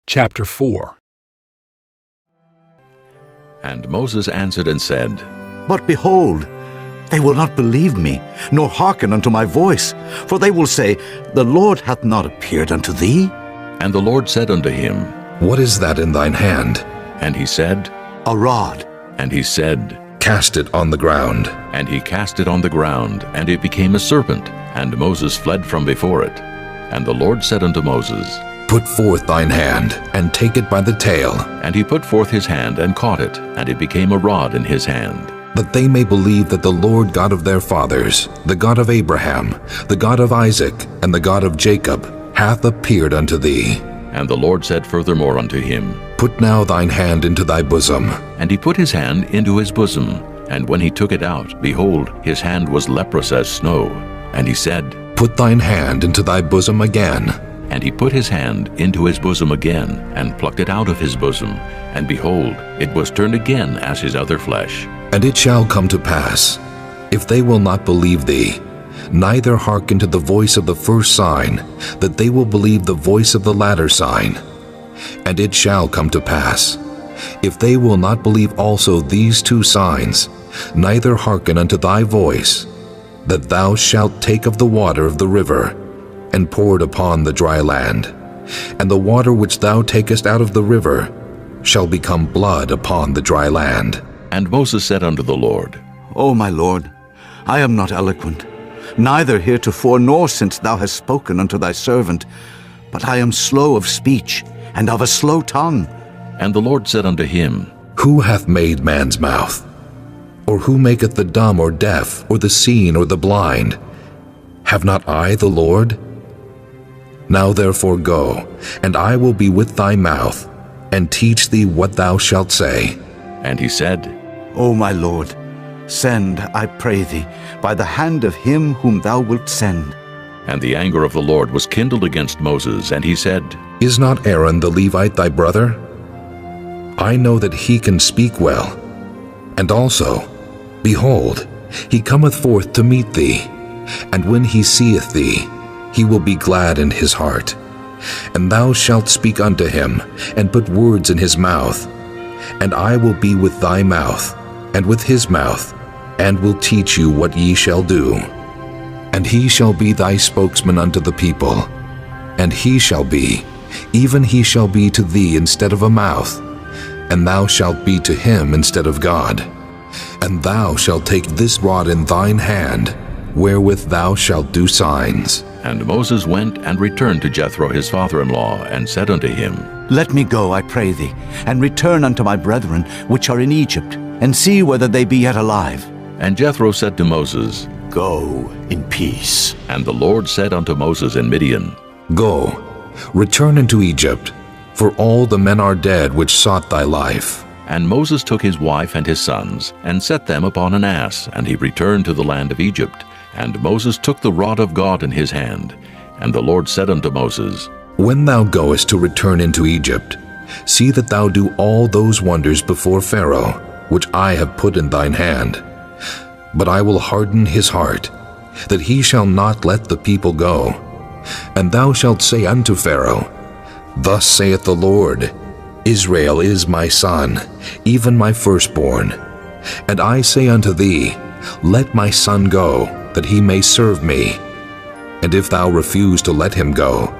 Chapter 4. And Moses answered and said, But behold, they will not believe me, nor hearken unto my voice. For they will say, The Lord hath not appeared unto thee. And the Lord said unto him, What is that in thine hand? And he said, A rod. And he said, Cast it on the ground. And he cast it on the ground, and it became a serpent, and Moses fled from before it. And the Lord said unto Moses, Put forth thine hand, and take it by the tail, And he put forth his hand, and caught it, and it became a rod in his hand. that they may believe that the Lord God of their fathers, the God of Abraham, the God of Isaac, and the God of Jacob, hath appeared unto thee. And the Lord said furthermore unto him, Put now thine hand into thy bosom. And he put his hand into his bosom, and when he took it out, behold, his hand was leprous as snow. And he said, Put thine hand into thy bosom again. And he put his hand into his bosom again, and plucked it out of his bosom, and behold, it was turned again as his other flesh. And it shall come to pass, if they will not believe thee, neither hearken to the voice of the first sign, that they will believe the voice of the latter sign. And it shall come to pass, if they will not believe also these two signs, neither hearken unto thy voice, that thou shalt take of the water of the river, and pour it upon the dry land. And the water which thou takest out of the river shall become blood upon the dry land. And Moses said unto the Lord, O my Lord, I am not eloquent, neither heretofore nor since thou hast spoken unto thy servant, but I am slow of speech, and of a slow tongue. And the Lord said unto him, Who hath made man's mouth? Or who maketh the dumb or deaf, or the seen or the blind? Have not I the Lord? Now therefore go, and I will be with thy mouth, and teach thee what thou shalt say. And he said, O my Lord, send, I pray thee, by the hand of him whom thou wilt send. And the anger of the Lord was kindled against Moses, and he said, Is not Aaron the Levite thy brother? I know that he can speak well. And also, behold, he cometh forth to meet thee, and when he seeth thee, he will be glad in his heart. And thou shalt speak unto him, and put words in his mouth. And I will be with thy mouth, and with his mouth, and will teach you what ye shall do. And he shall be thy spokesman unto the people. And he shall be, even he shall be to thee instead of a mouth, and thou shalt be to him instead of God. And thou shalt take this rod in thine hand, wherewith thou shalt do signs. And Moses went and returned to Jethro his father-in-law, and said unto him, Let me go, I pray thee, and return unto my brethren which are in Egypt, and see whether they be yet alive. And Jethro said to Moses, Go in peace. And the Lord said unto Moses in Midian, Go, return into Egypt, for all the men are dead which sought thy life. And Moses took his wife and his sons, and set them upon an ass, and he returned to the land of Egypt. And Moses took the rod of God in his hand. And the Lord said unto Moses, When thou goest to return into Egypt, see that thou do all those wonders before Pharaoh, which I have put in thine hand. But I will harden his heart, that he shall not let the people go. And thou shalt say unto Pharaoh, Thus saith the Lord, Israel is my son, even my firstborn. And I say unto thee, Let my son go, that he may serve me. And if thou refuse to let him go,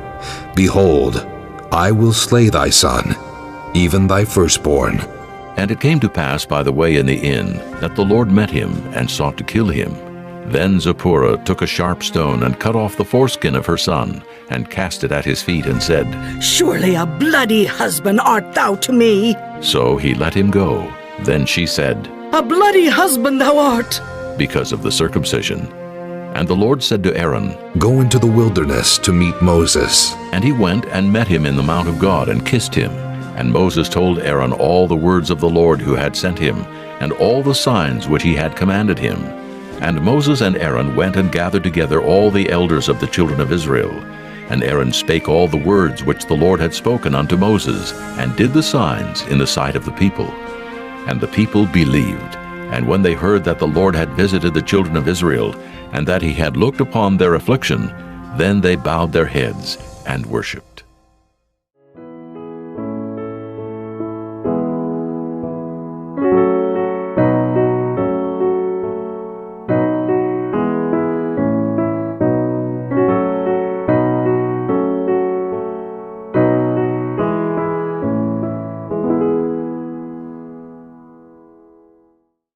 behold, I will slay thy son, even thy firstborn. And it came to pass by the way in the inn, that the Lord met him, and sought to kill him. Then Zipporah took a sharp stone, and cut off the foreskin of her son, and cast it at his feet, and said, Surely a bloody husband art thou to me. So he let him go. Then she said, A bloody husband thou art. Because of the circumcision. And the Lord said to Aaron, Go into the wilderness to meet Moses. And he went and met him in the mount of God, and kissed him. And Moses told Aaron all the words of the Lord who had sent him, and all the signs which he had commanded him. And Moses and Aaron went and gathered together all the elders of the children of Israel. And Aaron spake all the words which the Lord had spoken unto Moses, and did the signs in the sight of the people. And the people believed. And when they heard that the Lord had visited the children of Israel, and that he had looked upon their affliction, then they bowed their heads and worshipped.